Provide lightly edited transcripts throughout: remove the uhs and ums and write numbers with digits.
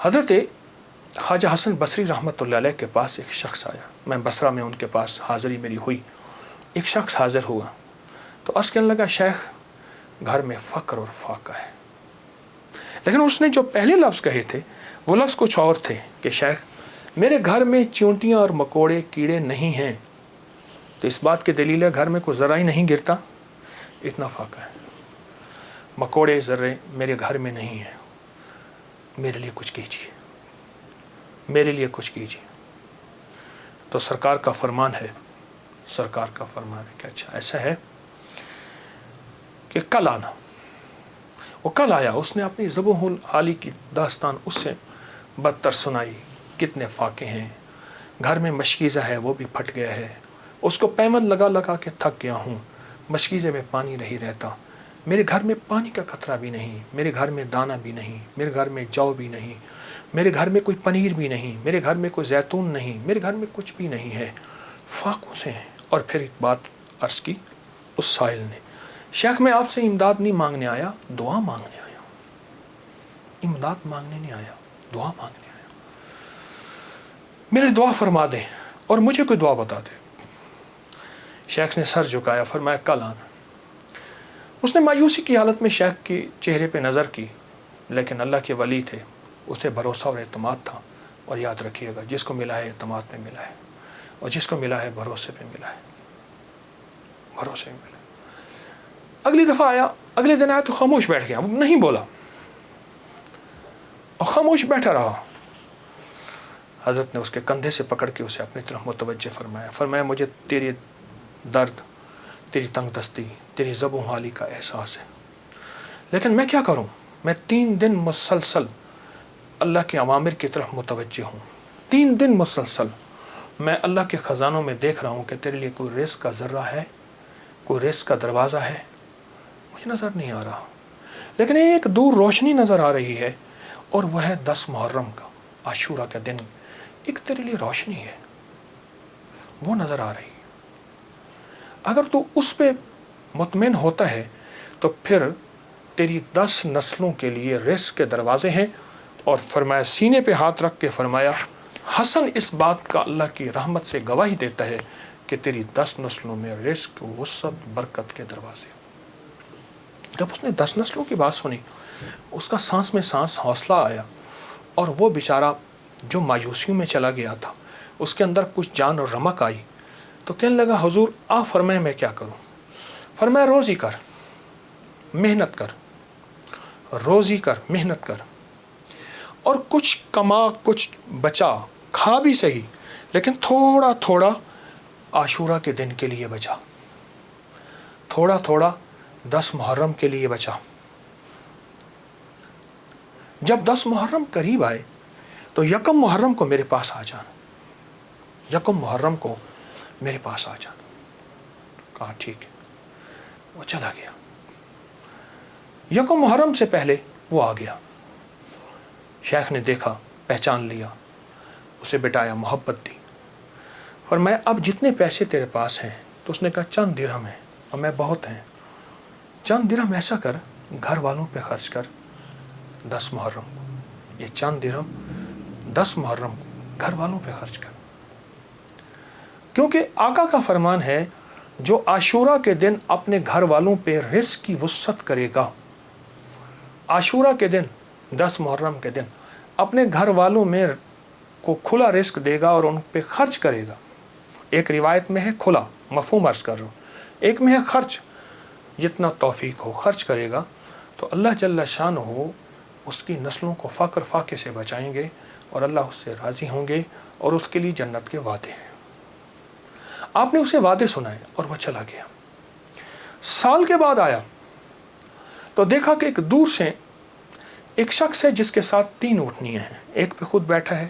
حضرت خواجہ حسن بصری رحمۃ اللہ علیہ کے پاس ایک شخص آیا. میں بصرہ میں ان کے پاس حاضری میری ہوئی. ایک شخص حاضر ہوا تو عرض کرنے لگا شیخ گھر میں فقر اور فاقہ ہے. لیکن اس نے جو پہلے لفظ کہے تھے وہ لفظ کچھ اور تھے کہ شیخ میرے گھر میں چیونٹیاں اور مکوڑے کیڑے نہیں ہیں. تو اس بات کی دلیل ہے گھر میں کوئی ذرہ ہی نہیں گرتا, اتنا فاقہ ہے. مکوڑے ذرے میرے گھر میں نہیں ہیں. میرے لیے کچھ کیجیے, میرے لیے کچھ کیجیے. تو سرکار کا فرمان ہے کہ اچھا ایسا ہے کہ کل آنا. وہ کل آیا. اس نے اپنی ذبح العالی کی داستان اس سے بدتر سنائی. کتنے فاقے ہیں, گھر میں مشکیزہ ہے وہ بھی پھٹ گیا ہے, اس کو پیمند لگا لگا کے تھک گیا ہوں, مشکیزے میں پانی نہیں رہتا, میرے گھر میں پانی کا قطرہ بھی نہیں, میرے گھر میں دانہ بھی نہیں, میرے گھر میں جو بھی نہیں, میرے گھر میں کوئی پنیر بھی نہیں, میرے گھر میں کوئی زیتون نہیں, میرے گھر میں کچھ بھی نہیں ہے, فاقوں سے ہیں. اور پھر ایک بات عرض کی اس سائل نے, شیخ میں آپ سے امداد نہیں مانگنے آیا, دعا مانگنے آیا. امداد مانگنے نہیں آیا, دعا مانگنے آیا. میرے دعا فرما دیں اور مجھے کوئی دعا بتا دے. شیخ نے سر جھکایا, فرمایا کل آنا. اس نے مایوسی کی حالت میں شیخ کے چہرے پہ نظر کی, لیکن اللہ کے ولی تھے, اسے بھروسہ اور اعتماد تھا. اور یاد رکھیے گا جس کو ملا ہے اعتماد میں ملا ہے, اور جس کو ملا ہے بھروسے پہ ملا ہے, بھروسے میں ملا ہے. اگلی دفعہ آیا, اگلے دن آیا تو خاموش بیٹھ گیا, نہیں بولا اور خاموش بیٹھا رہا. حضرت نے اس کے کندھے سے پکڑ کے اسے اپنی طرف متوجہ فرمایا مجھے تیری درد, تیری تنگ دستی, تیری ذبح حالی کا احساس ہے, لیکن میں کیا کروں؟ میں 3 دن مسلسل اللہ کے اوامر کی طرف متوجہ ہوں. 3 دن مسلسل میں اللہ کے خزانوں میں دیکھ رہا ہوں کہ تیرے لیے کوئی رزق کا ذرہ ہے, کوئی رزق کا دروازہ ہے, مجھے نظر نہیں آ رہا. لیکن ایک دور روشنی نظر آ رہی ہے, اور وہ ہے 10 محرم کا, عاشورہ کا دن. ایک تیرے لیے روشنی ہے, وہ نظر آ رہی ہے. اگر تو اس پہ مطمئن ہوتا ہے تو پھر تیری 10 نسلوں کے لیے رزق کے دروازے ہیں. اور فرمایا, سینے پہ ہاتھ رکھ کے فرمایا, حسن اس بات کا اللہ کی رحمت سے گواہی دیتا ہے کہ تیری 10 نسلوں میں رزق, وسعت, برکت کے دروازے. جب اس نے 10 نسلوں کی بات سنی, اس کا سانس میں سانس, حوصلہ آیا. اور وہ بیچارہ جو مایوسیوں میں چلا گیا تھا, اس کے اندر کچھ جان اور رمق آئی. تو کہنے لگا حضور آپ فرمائیں میں کیا کروں؟ فرمایا روزی کر, محنت کر, روزی کر, محنت کر, اور کچھ کما, کچھ بچا, کھا بھی صحیح, لیکن تھوڑا تھوڑا عاشورہ کے دن کے لیے بچا, تھوڑا تھوڑا 10 محرم کے لیے بچا. جب 10 محرم قریب آئے تو 1 محرم کو میرے پاس آ جانا, 1 محرم کو میرے پاس آ جانا. کہا ٹھیک ہے. وہ چلا گیا. 1 محرم سے پہلے وہ آ گیا. شیخ نے دیکھا, پہچان لیا, اسے بٹایا, محبت دی. فرمایا اب جتنے پیسے تیرے پاس ہیں, تو اس نے کہا چند درہم ہیں, اور میں بہت ہیں. چند درہم ایسا کر گھر والوں پہ خرچ کر 10 محرم کو. یہ چند درہم 10 محرم کو گھر والوں پہ خرچ کر. کیونکہ آقا کا فرمان ہے جو عاشورہ کے دن اپنے گھر والوں پہ رزق کی وسعت کرے گا, عاشورہ کے دن 10 محرم کے دن اپنے گھر والوں میں کو کھلا رزق دے گا اور ان پہ خرچ کرے گا. ایک روایت میں ہے کھلا, مفہوم عرض کر رہا ہوں, ایک میں ہے خرچ, جتنا توفیق ہو خرچ کرے گا تو اللہ جل شانہ اس کی نسلوں کو فقر فاقے سے بچائیں گے, اور اللہ اس سے راضی ہوں گے, اور اس کے لیے جنت کے وعدے ہیں. آپ نے اسے وعدے سنائے اور وہ چلا گیا. سال کے بعد آیا تو دیکھا کہ ایک دور سے ایک شخص ہے جس کے ساتھ 3 اونٹنیاں ہیں, ایک پہ خود بیٹھا ہے,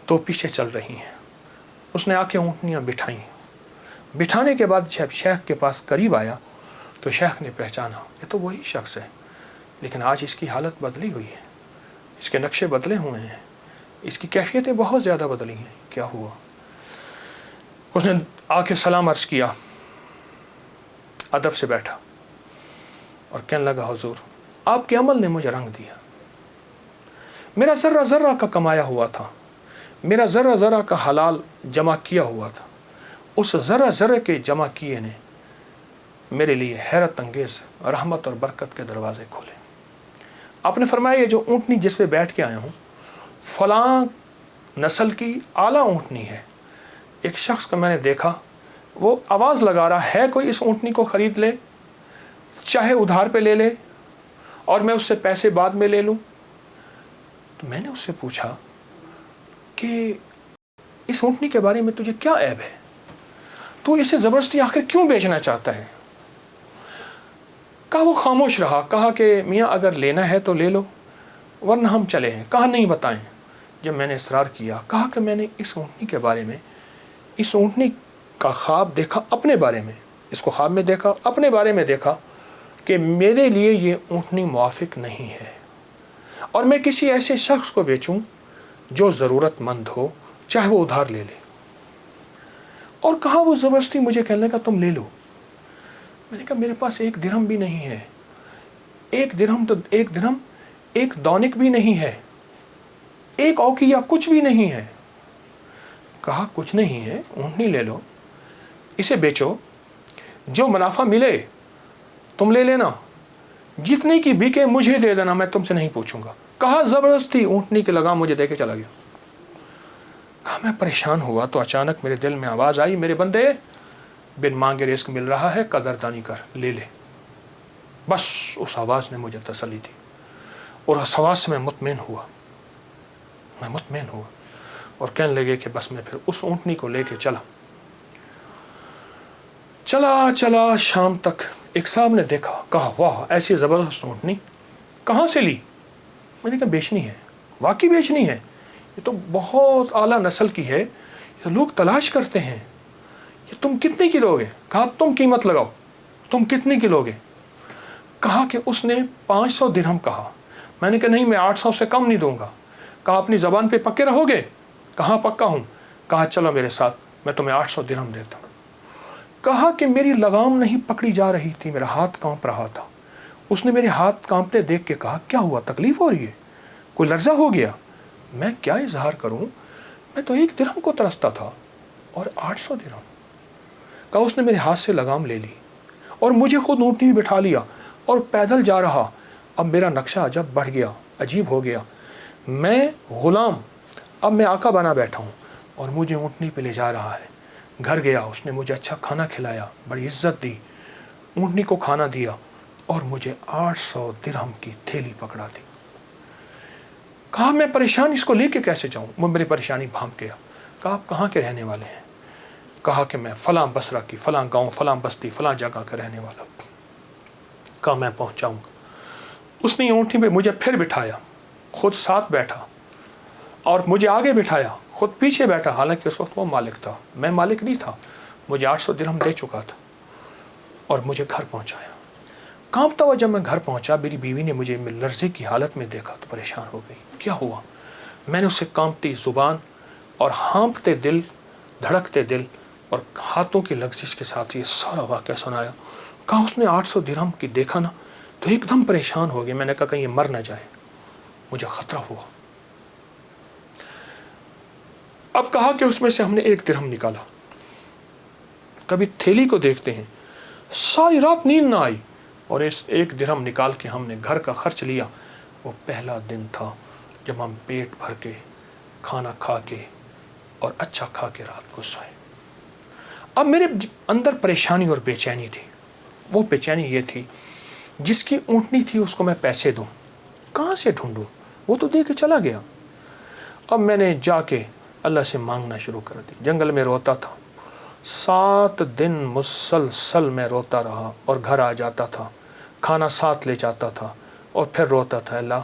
2 پیچھے چل رہی ہیں. اس نے آ کے اونٹنیاں بٹھائیں. بٹھانے کے بعد جب شیخ کے پاس قریب آیا تو شیخ نے پہچانا یہ تو وہی شخص ہے, لیکن آج اس کی حالت بدلی ہوئی ہے, اس کے نقشے بدلے ہوئے ہیں, اس کی کیفیتیں بہت زیادہ بدلی ہیں. کیا ہوا؟ اس نے آ کے سلام عرض کیا, ادب سے بیٹھا اور کہنے لگا حضور آپ کے عمل نے مجھے رنگ دیا, میرا ذرہ ذرہ کا کمایا ہوا تھا، میرا ذرہ ذرہ کا حلال جمع کیا ہوا تھا، اس ذرہ ذرہ کے جمع کیے نے میرے لیے حیرت انگیز رحمت اور برکت کے دروازے کھولے۔ آپ نے فرمایا یہ جو اونٹنی جس پہ بیٹھ کے آیا ہوں فلاں نسل کی اعلیٰ اونٹنی ہے۔ ایک شخص کو میں نے دیکھا، وہ آواز لگا رہا ہے کوئی اس اونٹنی کو خرید لے، چاہے ادھار پہ لے لے اور میں اس سے پیسے بعد میں لے لوں۔ تو میں نے اس سے پوچھا کہ اس اونٹنی کے بارے میں تجھے کیا عیب ہے، تو اسے زبردستی آخر کیوں بیچنا چاہتا ہے؟ کہا وہ خاموش رہا، کہا کہ میاں اگر لینا ہے تو لے لو ورنہ ہم چلے ہیں۔ کہا نہیں بتائیں۔ جب میں نے اصرار کیا، کہا کہ میں نے اس اونٹنی کے بارے میں، اس اونٹنی کا خواب دیکھا اپنے بارے میں، اس کو خواب میں دیکھا، اپنے بارے میں دیکھا کہ میرے لیے یہ اونٹنی موافق نہیں ہے اور میں کسی ایسے شخص کو بیچوں جو ضرورت مند ہو، چاہے وہ ادھار لے لے۔ اور کہا وہ زبردستی مجھے کہنے کا تم لے لو۔ میں نے کہا میرے پاس ایک درہم بھی نہیں ہے، ایک درہم ایک دونک بھی نہیں ہے، ایک اوقیہ کچھ بھی نہیں ہے۔ کہا کچھ نہیں ہے، اونٹنی لے لو، اسے بیچو، جو منافع ملے تم لے لینا، جتنے کی بکے مجھے دے دینا، میں تم سے نہیں پوچھوں گا۔ کہا زبردستی اونٹنی کے لگام مجھے دے کے چلا گیا۔ کہا میں پریشان ہوا تو اچانک میرے دل میں آواز آئی، میرے بندے بن مانگے رزق مل رہا ہے، قدردانی کر، لے لے۔ بس اس آواز نے مجھے تسلی دی اور اس آواز سے میں مطمئن ہوا اور کہنے لگے کہ بس میں پھر اس اونٹنی کو لے کے چلا شام تک۔ ایک صاحب نے دیکھا، کہا واہ ایسی زبردست اونٹنی کہاں سے لی؟ میں نے کہا بیچنی ہے، واقعی بیچنی ہے، یہ تو بہت اعلیٰ نسل کی ہے، یہ لوگ تلاش کرتے ہیں، یہ تم کتنے کی لوگے؟ کہا تم قیمت لگاؤ، تم کتنے کی لوگے؟ کہا کہ اس نے 500 درہم کہا۔ میں نے کہا نہیں، میں 800 سے کم نہیں دوں گا۔ کہا اپنی زبان پہ پکے رہو گے؟ کہا پکا ہوں۔ کہا چلو میرے ساتھ، میں تمہیں 800 درہم دیتا ہوں۔ کہا کہ میری لگام نہیں پکڑی جا رہی تھی، میرا ہاتھ کانپ رہا تھا۔ اس نے میرے ہاتھ کانپتے دیکھ کے کہا کیا ہوا، تکلیف ہو رہی ہے، کوئی لرزہ ہو گیا؟ میں کیا اظہار کروں، میں تو 1 درہم کو ترستا تھا اور 800 درہم۔ کہا اس نے میرے ہاتھ سے لگام لے لی اور مجھے خود اونٹنی میں بٹھا لیا اور پیدل جا رہا۔ اب میرا نقشہ عجب بڑھ گیا، عجیب ہو گیا۔ میں غلام، اب میں آقا بنا بیٹھا ہوں اور مجھے اونٹنی پہ لے جا رہا ہے۔ گھر گیا، اس نے مجھے اچھا کھانا کھلایا، بڑی عزت دی، اونٹنی کو کھانا دیا اور مجھے 800 درہم کی تھیلی پکڑا دی۔ کہا میں پریشان، اس کو لے کے کیسے جاؤں؟ وہ میری پریشانی بھانپ گیا۔ کہا آپ کہاں کے رہنے والے ہیں؟ کہا کہ میں فلاں بصرہ کی، فلاں گاؤں، فلاں بستی، فلاں جگہ کا رہنے والا ہوں۔ کہا میں پہنچاؤں گا۔ اس نے اونٹنی پہ مجھے پھر بٹھایا، خود ساتھ بیٹھا اور مجھے آگے بٹھایا، خود پیچھے بیٹھا، حالانکہ اس وقت وہ مالک تھا، میں مالک نہیں تھا۔ مجھے 800 درہم دے چکا تھا اور مجھے گھر پہنچایا۔ کانپتا ہوا جب میں گھر پہنچا، میری بیوی نے مجھے لرزے کی حالت میں دیکھا تو پریشان ہو گئی، کیا ہوا؟ میں نے اسے کانپتی زبان اور ہانپتے دل، دھڑکتے دل اور ہاتھوں کی لغزش کے ساتھ یہ سارا واقعہ سنایا۔ کہا اس نے 800 درہم کی دیکھا نا تو ایک دم پریشان ہو گیا۔ میں نے کہا کہیں یہ مر نہ جائے، مجھے خطرہ ہوا۔ اب کہا کہ اس میں سے ہم نے 1 درہم نکالا، کبھی تھیلی کو دیکھتے ہیں، ساری رات نیند نہ آئی اور اس 1 درہم نکال کے ہم نے گھر کا خرچ لیا۔ وہ پہلا دن تھا جب ہم پیٹ بھر کے کھانا کھا کے اور اچھا کھا کے رات کو سوئے۔ اب میرے اندر پریشانی اور بے چینی تھی۔ وہ بے چینی یہ تھی، جس کی اونٹنی تھی اس کو میں پیسے دوں، کہاں سے ڈھونڈوں؟ وہ تو دے کے چلا گیا۔ اب میں نے جا کے اللہ سے مانگنا شروع کر دی، جنگل میں روتا تھا، 7 دن مسلسل میں روتا رہا اور گھر آ جاتا تھا، کھانا ساتھ لے جاتا تھا اور پھر روتا تھا، اللہ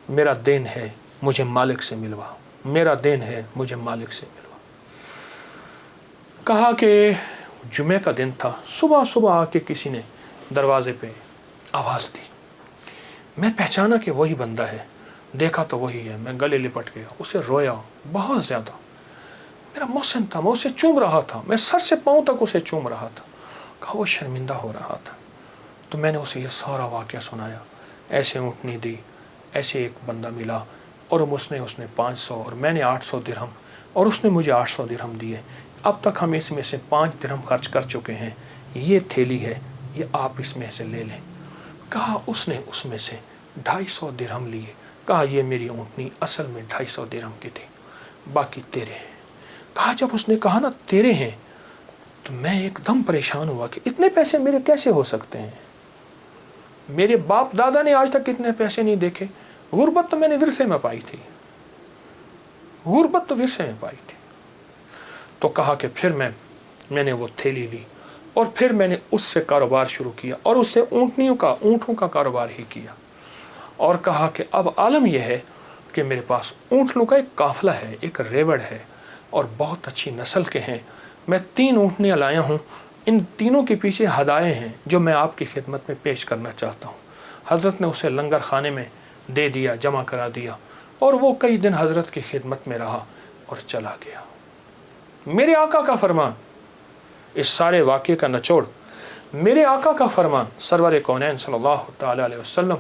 میرا دین ہے، مجھے مالک سے ملوا، میرا دین ہے، مجھے مالک سے ملوا۔ کہا کہ جمعہ کا دن تھا، صبح آ کے کسی نے دروازے پہ آواز دی۔ میں پہچانا کہ وہی بندہ ہے، دیکھا تو وہی ہے، میں گلے لپٹ گیا، اسے رویا بہت زیادہ۔ میرا محسن تھا، میں اسے چوم رہا تھا، میں سر سے پاؤں تک اسے چوم رہا تھا۔ کہا وہ شرمندہ ہو رہا تھا۔ تو میں نے اسے یہ سارا واقعہ سنایا، ایسے اونٹنی دی، ایسے ایک بندہ ملا اور اس نے 500 اور میں نے 800 درہم اور اس نے مجھے 800 درہم دیے. اب تک ہم اس میں سے 5 درہم خرچ کر چکے ہیں. یہ تھیلی ہے, یہ آپ اس میں سے لے لیں. کہا اس نے اس میں سے 250 درہم لیے. کہا یہ میری اونٹنی اصل میں 250 درہم کی تھی, باقی تیرے ہیں. کہا جب اس نے کہا نا تیرے ہیں تو میں ایک دم پریشان ہوا کہ اتنے پیسے میرے کیسے ہو سکتے ہیں. میرے باپ دادا نے آج تک اتنے پیسے نہیں دیکھے. غربت تو میں نے ورثے میں پائی تھی, غربت تو ورثے میں پائی تھی. تو کہا کہ پھر میں نے وہ تھیلی لی اور پھر میں نے اس سے کاروبار شروع کیا اور اس سے اونٹوں کا کاروبار ہی کیا. اور کہا کہ اب عالم یہ ہے کہ میرے پاس اونٹوں کا ایک قافلہ ہے, ایک ریوڑ ہے اور بہت اچھی نسل کے ہیں. میں 3 اونٹنیاں لایا ہوں. ان تینوں کے پیچھے ہدایے ہیں جو میں آپ کی خدمت میں پیش کرنا چاہتا ہوں. حضرت نے اسے لنگر خانے میں دے دیا, جمع کرا دیا, اور وہ کئی دن حضرت کی خدمت میں رہا اور چلا گیا. میرے آقا کا فرمان, اس سارے واقعے کا نچوڑ میرے آقا کا فرمان سرور کونین صلی اللہ تعالی علیہ وسلم,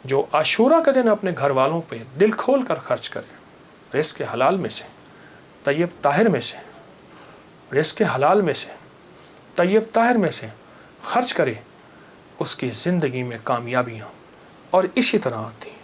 جو عاشورہ کا دن اپنے گھر والوں پہ دل کھول کر خرچ کرے, رزق حلال میں سے, طیب طاہر میں سے, رزق حلال میں سے, طیب طاہر میں سے خرچ کرے, اس کی زندگی میں کامیابیاں اور اسی طرح آتی ہیں.